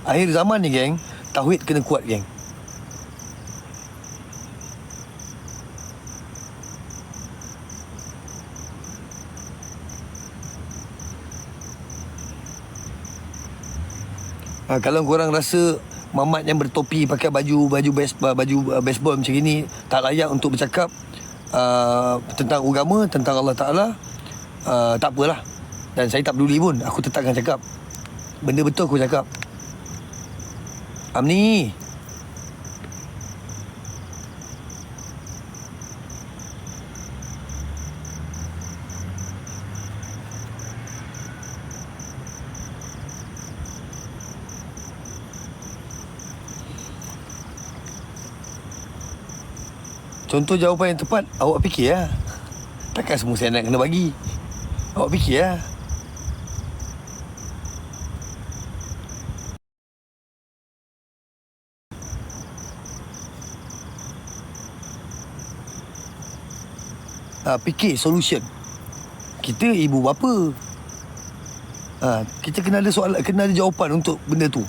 Akhir zaman ni, geng, tauhid kena kuat, geng. Kalau korang rasa mamat yang bertopi pakai baju baseball macam ni tak layak untuk bercakap tentang agama, tentang Allah Ta'ala, tak apalah. Dan saya tak peduli pun. Aku tetap akan cakap benda betul, aku cakap. Amni, contoh jawapan yang tepat, awak fikir lah. Takkan semua saya nak kena bagi. Awak fikir lah. Fikir solution. Kita ibu bapa, kita kena ada soalan, kena ada jawapan untuk benda tu,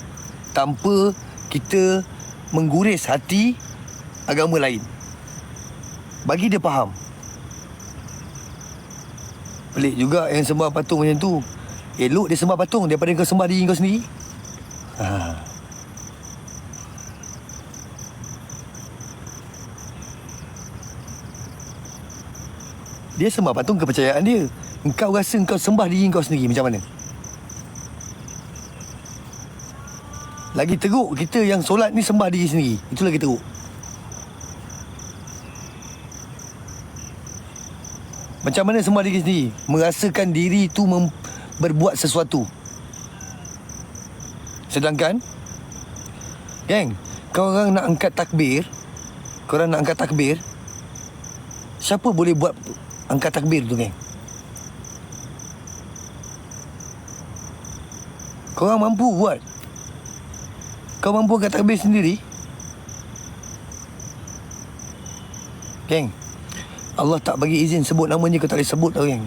tanpa kita mengguris hati agama lain. Bagi dia faham. Pelik juga yang sembah patung macam tu. Elok dia sembah patung daripada kau sembah diri kau sendiri. Dia sembah patung kepercayaan dia. Engkau rasa engkau sembah diri kau sendiri macam mana? Lagi teruk kita yang solat ni sembah diri sendiri. Itu lagi teruk. Macam mana sembah diri sendiri? Merasakan diri tu berbuat sesuatu. Sedangkan, geng, korang nak angkat takbir, siapa boleh buat angkat takbir tu, geng? Korang mampu buat? Kau mampu angkat takbir sendiri? Geng, Allah tak bagi izin sebut namanya, kau tak boleh sebut tau, geng.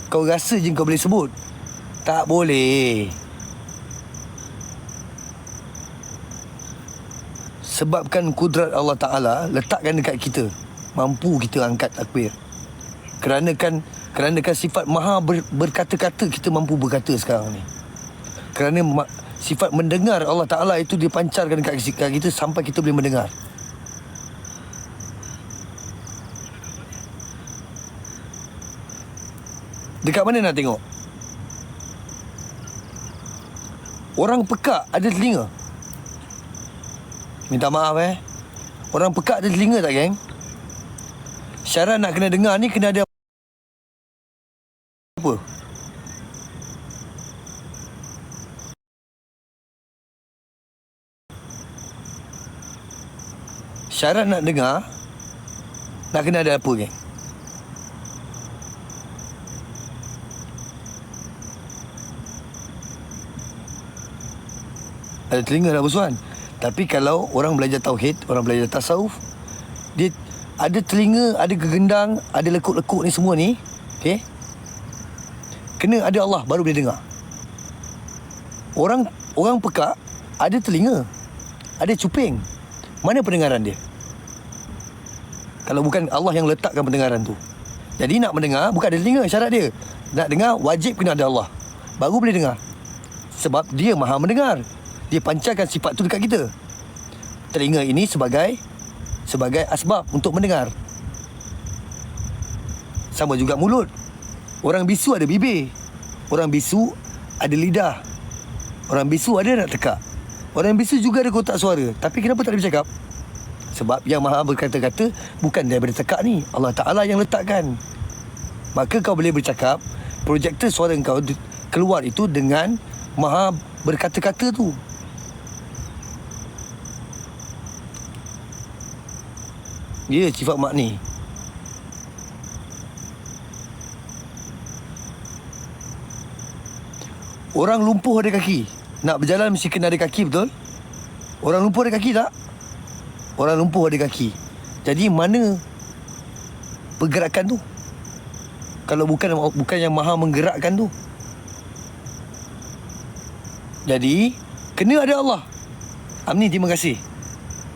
Kau rasa je kau boleh sebut. Tak boleh. Sebabkan kudrat Allah Ta'ala letakkan dekat kita. Mampu kita angkat takbir. Kerana kan sifat maha berkata-kata, kita mampu berkata sekarang ni. Kerana sifat mendengar Allah Ta'ala itu dipancarkan dekat kita sampai kita boleh mendengar. Dekat mana nak tengok? Orang pekak ada telinga. Minta maaf Orang pekak ada telinga tak, geng? Syarat nak kena dengar ni kena ada apa? Syarat nak dengar nak kena ada apa, geng? Ada telinga dah bersuan. Tapi kalau orang belajar tauhid, orang belajar tasawuf, dia ada telinga, ada gegendang, ada lekuk-lekuk ni semua ni, okey? Kena ada Allah baru boleh dengar. Orang pekak ada telinga, ada cuping. Mana pendengaran dia? Kalau bukan Allah yang letakkan pendengaran tu. Jadi nak mendengar bukan ada telinga, syarat dia. Nak dengar wajib kena ada Allah. Baru boleh dengar. Sebab dia Maha mendengar. Dia pancarkan sifat tu dekat kita. Telinga ini sebagai sebagai asbab untuk mendengar. Sama juga mulut. Orang bisu ada bibir. Orang bisu ada lidah. Orang bisu ada nak tekak. Orang bisu juga ada kotak suara. Tapi kenapa tak boleh bercakap? Sebab yang maha berkata-kata bukan daripada tekak ni. Allah Ta'ala yang letakkan. Maka kau boleh bercakap, projektor suara kau keluar itu dengan maha berkata-kata tu. Dia sifat makni. Orang lumpuh ada kaki. Nak berjalan mesti kena ada kaki, betul? Orang lumpuh ada kaki tak? Orang lumpuh ada kaki. Jadi mana pergerakan tu? Kalau bukan yang maha menggerakkan tu. Jadi kena ada Allah. Amni, terima kasih.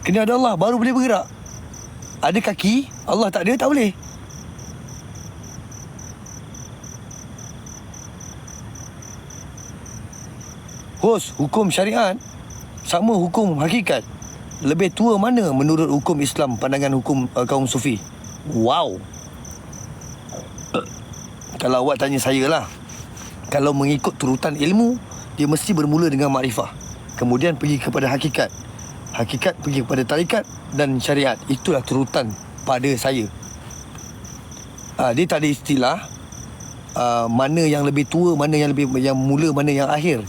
Kena ada Allah baru boleh bergerak. Ada kaki, Allah tak ada, tak boleh. Hos, hukum syariat sama hukum hakikat. Lebih tua mana menurut hukum Islam, pandangan hukum kaum sufi? Wow. Kalau awak tanya saya lah, kalau mengikut turutan ilmu, dia mesti bermula dengan makrifah, kemudian pergi kepada hakikat, hakikat pergi kepada tarikat dan syariat. Itulah turutan pada saya. Dia tak ada istilah mana yang lebih tua, mana yang mula, mana yang akhir.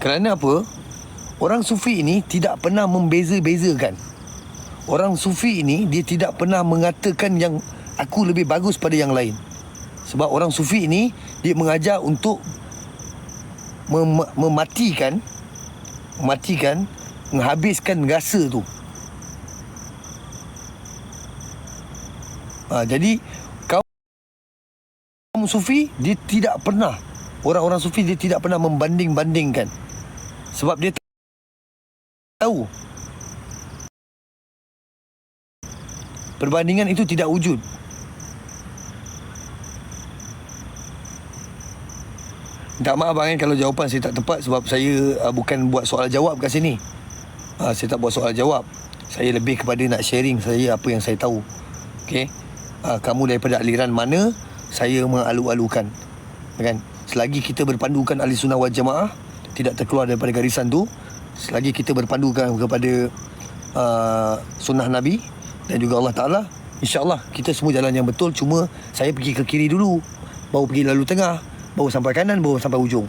Kerana apa? Orang sufi ini tidak pernah membeza-bezakan. Orang sufi ini dia tidak pernah mengatakan yang aku lebih bagus pada yang lain. Sebab orang sufi ini dia mengajar untuk mematikan, menghabiskan rasa tu. Jadi kaum sufi dia tidak pernah, orang-orang sufi dia tidak pernah membanding-bandingkan. Sebab dia tahu perbandingan itu tidak wujud. Tak maaf abang kalau jawapan saya tak tepat, sebab saya bukan buat soal jawab kat sini. Saya tak buat soal jawab. Saya lebih kepada nak sharing saya apa yang saya tahu. Okey. Kamu daripada aliran mana, saya mengalu-alukan. Kan? Selagi kita berpandukan ahli sunnah wal jamaah, tidak terkeluar daripada garisan tu, selagi kita berpandukan kepada sunnah Nabi dan juga Allah Ta'ala, insya-Allah kita semua jalan yang betul. Cuma saya pergi ke kiri dulu, baru pergi lalu tengah, baru sampai kanan, baru sampai ujung.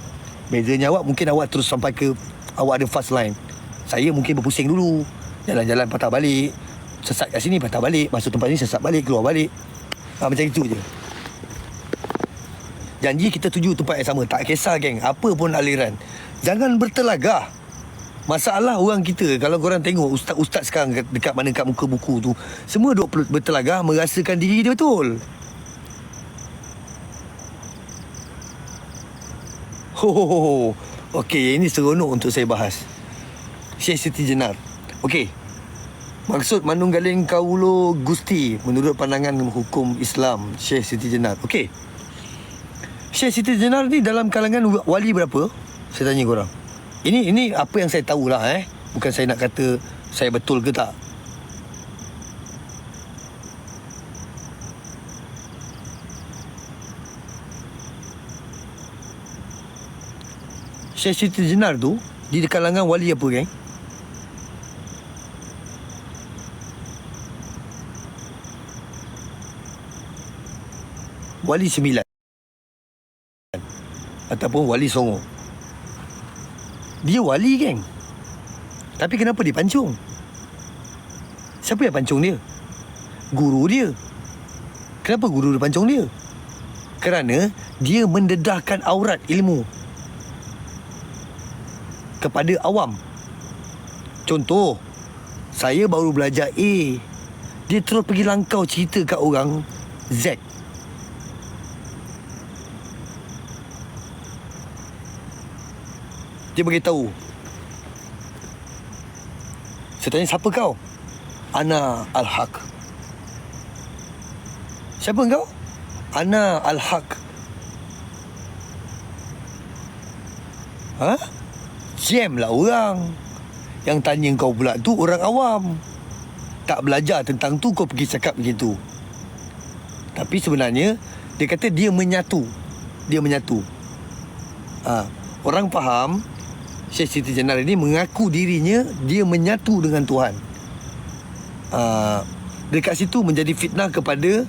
Bezanya awak, mungkin awak terus sampai ke, awak ada fast line. Saya mungkin berpusing dulu, jalan-jalan patah balik, sesat kat sini patah balik, masuk tempat ni sesat balik, keluar balik. Macam itu je. Janji kita tuju tempat yang sama. Tak kisah geng, apa pun aliran. Jangan bertelagah. Masalah orang kita, kalau korang tengok ustaz-ustaz sekarang dekat mana kat muka buku tu, semua duk bertelagah, merasakan diri dia betul. Okey, ini seronok untuk saya bahas. Syekh Siti Jenar. Okey. Maksud manunggaling kaulo Gusti menurut pandangan hukum Islam Syekh Siti Jenar. Okey. Syekh Siti Jenar ni dalam kalangan wali berapa? Saya tanya korang. Ini apa yang saya tahulah Bukan saya nak kata saya betul ke tak. Syekh Siti Jenar tu di kalangan wali apa geng? Wali 9 ataupun wali Songo. Dia wali geng, tapi kenapa dia pancung? Siapa yang pancung dia? Guru dia. Kenapa guru dia pancung dia? Kerana dia mendedahkan aurat ilmu kepada awam. Contoh, saya baru belajar A, dia terus pergi langkau cerita kat orang Z. Dia beritahu, saya tanya, siapa kau? Ana Al-Haq. Siapa kau? Ana Al-Haq. Jam lah orang. Yang tanya kau pula tu orang awam. Tak belajar tentang tu kau pergi cakap begitu. Tapi sebenarnya dia kata dia menyatu. Dia menyatu. Orang faham Syekh Siti Jenar ini mengaku dirinya dia menyatu dengan Tuhan. Dekat situ menjadi fitnah kepada